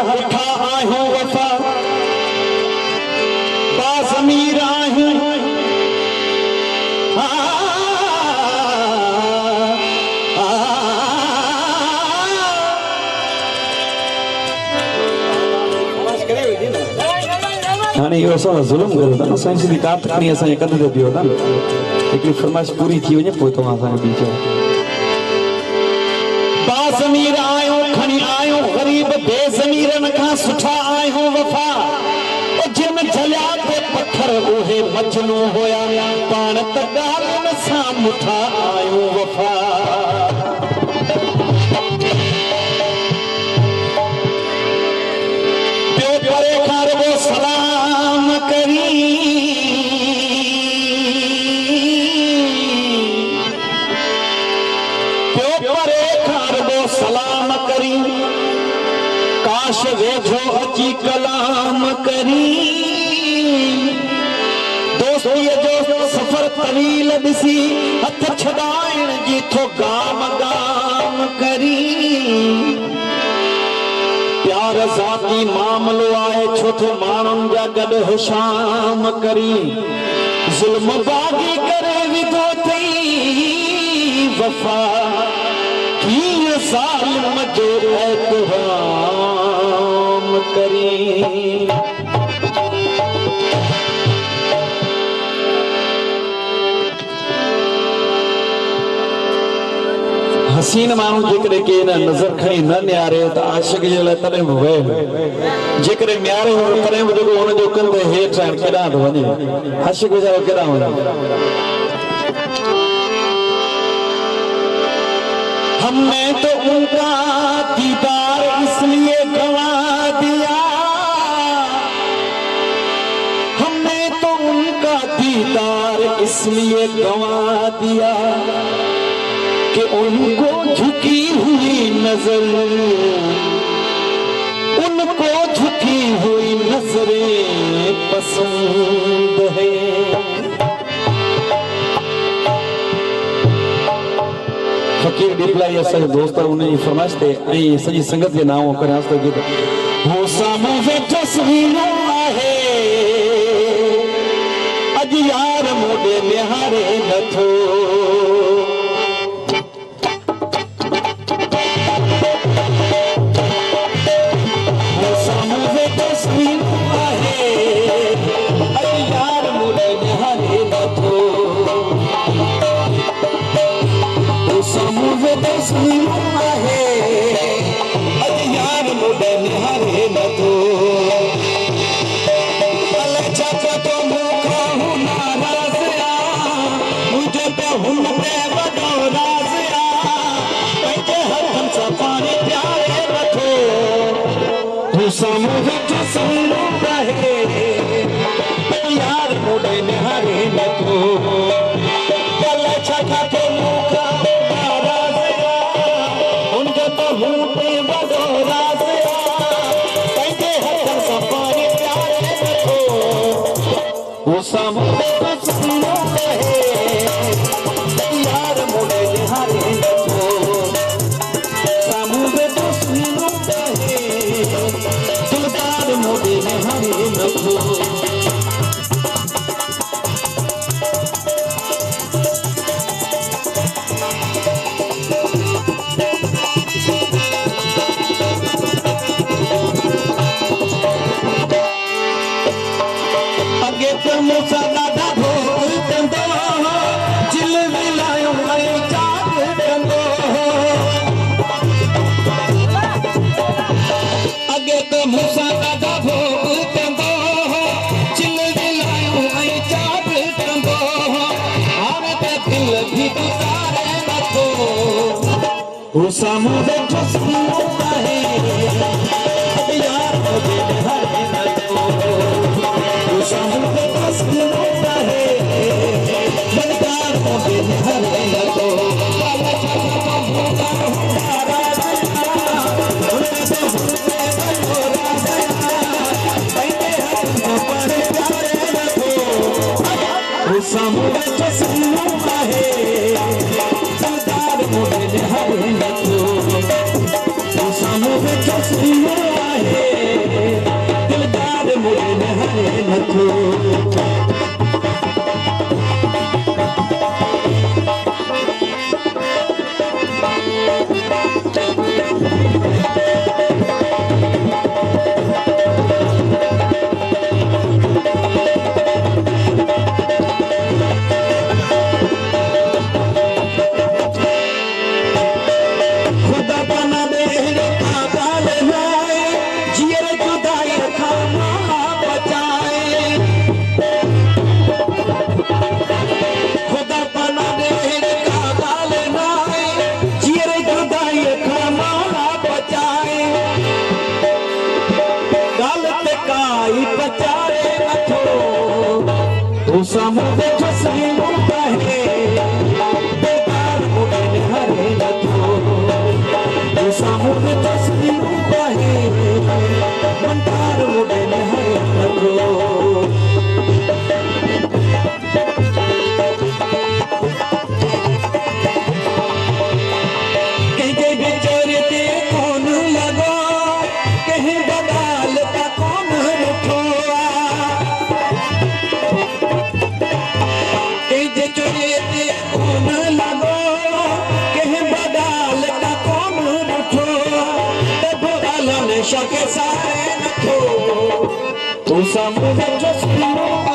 पुठा आहियो वफ़ा बाज़मीर आहियूं हाणे इहो असां ज़ुल्म कयो था न साईं सिधी कात खणी असांजे कंध ते बीहो था हिकिड़ी फरमाइश पूरी थी वञे पोइ तव्हां असांखे ॿी चओ बाज़मीर आहियो खणी आहियो ग़रीब बेज़मीरनि खां सुठा आहियो वफ़ा जिन जलिया ते पत्थर उहे मजनू हुया पाण त ॻाल्हियुनि सां मुठा आहियो वफ़ा सलाम करी परे खारबो सलाम करी काश वेझो अची कलाम करी दोस्तीअ जो सफ़र तवील ॾिसी हथ छॾाइण जी थो गाम गाम करी प्यार ज़ाती मामलो आहे छो त माण्हुनि जा गॾु हिशाम करी ज़ुल्म बाग़ी करे विधो अथई वफ़ा कीअं ज़ालिम जो एतिहाम करी हसीन माण्हू जेकॾहिं के नज़र खणी न निहारे त आशिक़ जे लाइ तॾहिं बि वहे जेकॾहिं निहारे हो तॾहिं बि जेको हुनजो कंध हेठि आहिनि केॾांहुं थो वञे आशिक़ वीचारो केॾांहुं वञे हमने तो उनका दीदार इसलिए गंवा दिया हमने तो उनका दीदार इसलिए गंवा दिया कि उनको झुकी हुई नजर उनको झुकी हुई नजरें पसंद है फकीर डिपलाई असांजे दोस्त उन जी फरमाइश ते ऐं सॼी संगत जे नाम करे तो गीत हो साम्हूं वेठो सुहिणो आहे अॼु यार मोॾे निहारे नथो यार मोड़े निहारे नथो पल छठा तो मुखा नाराज़ उनजो तो हूं ते वॾो राज़ पंहिंजे हथनि सां पाणी प्यारे नथो हू साम्हूं वेठो सुहिणो आहे यार मोड़े निहारे नथो साम्हूं वेठो सुहिणो आहे दिलदार मोड़े निहारे नथो साम्हूं वेठो सुहिणो आहे यार मोॾे निहारे नथो साम्हूं वेठो सुहिणो आहे दिलदार मोॾे निहारे नथो साम्हूं वेठो सुहिणो आहे दिलदार मोॾे निहारे नथो आई पचारे नथो तू सामने जसलीमू कहे बेकार मुझे हरे नथो तू सामने जसलीमू कहे बेकार मुझे हरे नथो शके सारे नथो तू सामने जसलीमू